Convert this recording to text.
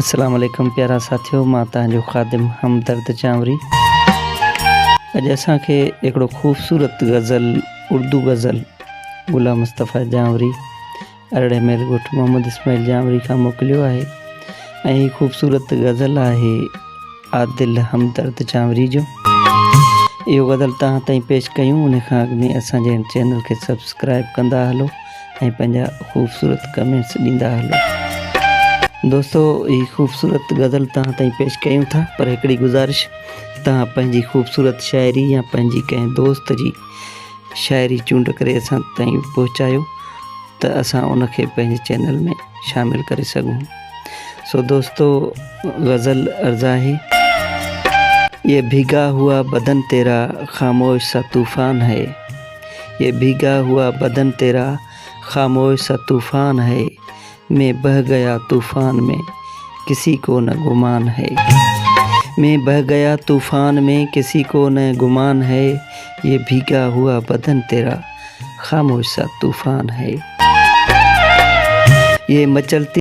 अस्सलाम वालेकुम प्यारा साथियों, मां तव्हांजो ख़ादिम हमदर्द चांवरी। अॼु असांखे हिकिड़ो ख़ूबसूरत गज़ल, उर्दू गज़ल ग़ुलाम मुस्तफ़ा जांवरी अरड़े मेल ॻोठ मोहम्मद इस्माइल जांवरी खां मोकिलियो आहे। ऐं हीअ ख़ूबसूरत गज़ल आहे आदिल हमदर्द चांवरी जो। इहो गज़ल तव्हां ताईं पेश कयूं, उन खां अॻु में असांजे चैनल खे सब्सक्राइब कंदा हलो ऐं पंहिंजा ख़ूबसूरत कमेंट्स ॾींदा हलो। दोस्तों, ये ख़ूबसूरत गज़ल तव्हां ताईं पेश कयूं था, पर हिकिड़ी गुज़ारिश, तव्हां पंहिंजी ख़ूबसूरत शाइरी या पंहिंजी कंहिं दोस्त जी शाइरी चूंड करे असां ताईं पहुचायो त असां उनखे पंहिंजे चैनल में शामिल करे सघूं। सो दोस्तों, गज़ल अर्ज़ आहे, ये भीगा हुआ बदन तेरा खामोश सा तूफ़ान है, ये भीगा हुआ बदन तेरा खामोश सा तूफ़ान है, मैं बह गया तूफ़ान में किसी को न गुमान है, मैं बह गया तूफ़ान में किसी को न गुमान है, ये भीगा हुआ बदन तेरा खामोश सा तूफ़ान है। ये मचलती